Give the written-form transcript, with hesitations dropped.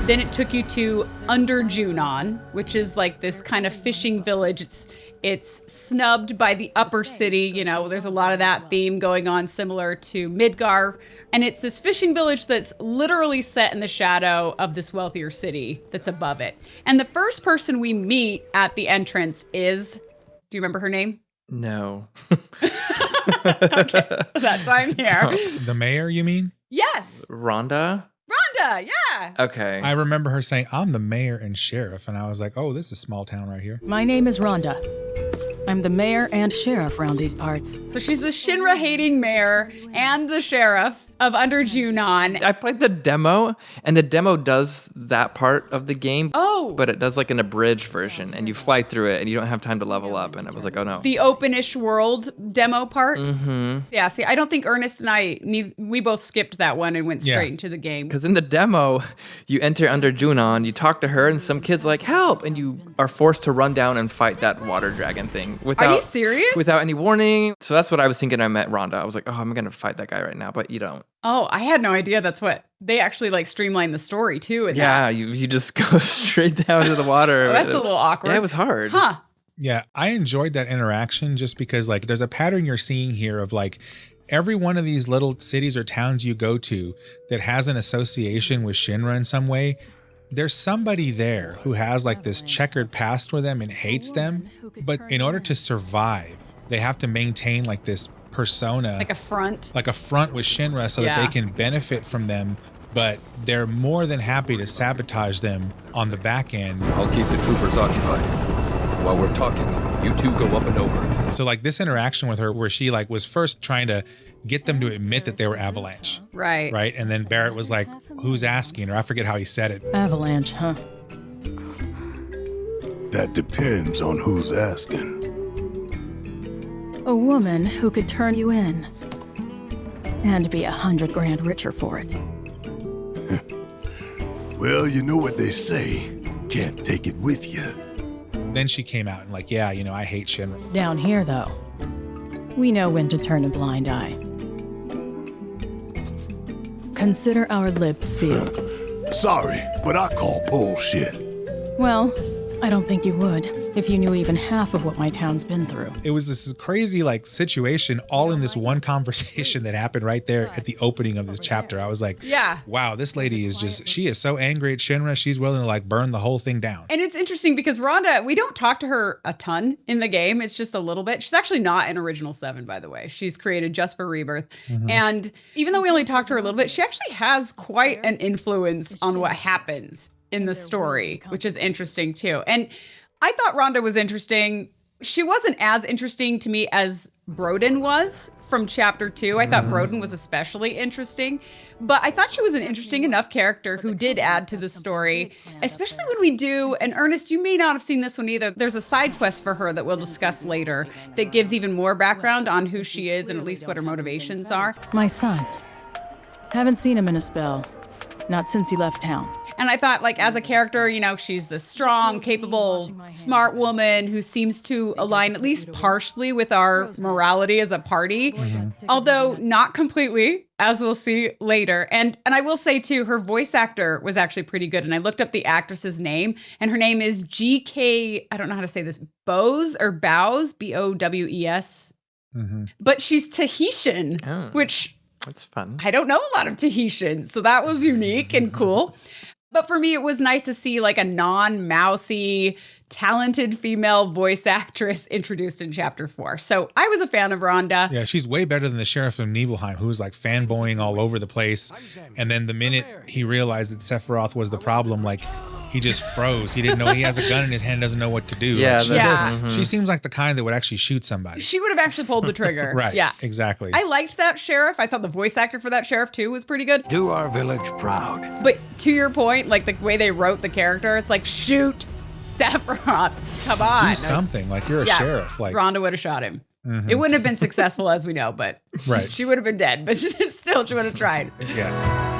Then it took you to Under Junon, which is like this kind of fishing village. It's snubbed by the upper city. You know, there's a lot of that theme going on, similar to Midgar. And it's this fishing village that's literally set in the shadow of this wealthier city that's above it. And the first person we meet at the entrance is, do you remember her name? No. Okay, that's why I'm here. The mayor, you mean? Yes. Rhonda? Rhonda, yeah. Okay. I remember her saying, I'm the mayor and sheriff. And I was like, oh, this is small town right here. My name is Rhonda. I'm the mayor and sheriff around these parts. So she's the Shinra-hating mayor and the sheriff of Under Junon. I played the demo, and the demo does that part of the game. Oh. But it does like an abridged version, and you fly through it, and you don't have time to level up. And I was like, oh no. The openish world demo part. Mm-hmm. Yeah, see, I don't think Ernest and we both skipped that one and went straight into the game. Because in the demo, you enter Under Junon, you talk to her, and some kid's like, help! And you are forced to run down and fight that water dragon thing. Are you serious? Without any warning. So that's what I was thinking. I met Rhonda. I was like, oh, I'm going to fight that guy right now, but you don't. Oh, I had no idea that's what they actually like streamlined the story too. You just go straight down to the water. Oh, that's a little awkward. Yeah, it was hard. Huh. Yeah, I enjoyed that interaction just because like there's a pattern you're seeing here of like every one of these little cities or towns you go to that has an association with Shinra in some way. There's somebody there who has like this checkered past with them and hates them. But in order to survive, they have to maintain like this persona, like a front with Shinra so that they can benefit from them, but they're more than happy to sabotage them on the back end. I'll keep the troopers occupied. While we're talking, you two go up and over. So like this interaction with her where she like was first trying to get them to admit that they were Avalanche. Right. And then Barrett was like, who's asking? Or I forget how he said it. Avalanche, huh? That depends on who's asking. A woman who could turn you in and be $100 grand richer for it. Well, you know what they say. Can't take it with you. Then she came out and like, yeah, you know, I hate Shinra. Down here, though, we know when to turn a blind eye. Consider our lips sealed. Sorry, but I call bullshit. Well, I don't think you would if you knew even half of what my town's been through. It was this crazy like situation all in this one conversation that happened right there at the opening of this chapter. I was like, wow, this lady is she is so angry at Shinra. She's willing to like burn the whole thing down. And it's interesting because Rhonda, we don't talk to her a ton in the game. It's just a little bit. She's actually not in Original 7, by the way. She's created just for Rebirth. Mm-hmm. And even though we only talked to her a little bit, she actually has quite an influence on what happens in the story, which is interesting too. And I thought Rhonda was interesting. She wasn't as interesting to me as Broden was from chapter 2. I thought Broden was especially interesting, but I thought she was an interesting enough character who did add to the story, especially when we do, and Ernest, you may not have seen this one either. There's a side quest for her that we'll discuss later that gives even more background on who she is and at least what her motivations are. My son. Haven't seen him in a spell. Not since he left town. And I thought, like, as a character, you know, she's this strong, capable, smart woman who seems to align at least partially with our morality as a party, although not completely, as we'll see later. And I will say, too, her voice actor was actually pretty good. And I looked up the actress's name, and her name is GK, I don't know how to say this, Bowes or Bows, B-O-W-E-S. But she's Tahitian, which... That's fun. I don't know a lot of Tahitians, so that was unique and cool. But for me, it was nice to see like a non-mousy, talented female voice actress introduced in chapter 4. So I was a fan of Rhonda. Yeah, she's way better than the sheriff of Nibelheim, who was like fanboying all over the place. And then the minute he realized that Sephiroth was the problem, like he just froze. He didn't know he has a gun in his hand, doesn't know what to do. Yeah, like, she seems like the kind that would actually shoot somebody. She would have actually pulled the trigger. Right. Yeah, exactly. I liked that sheriff. I thought the voice actor for that sheriff too was pretty good. Do our village proud. But to your point, like the way they wrote the character, it's like shoot Sephiroth. Come on. Do something. Like you're a sheriff. Like Rhonda would have shot him. It wouldn't have been successful as we know, but she would have been dead. But still, she would have tried. Yeah.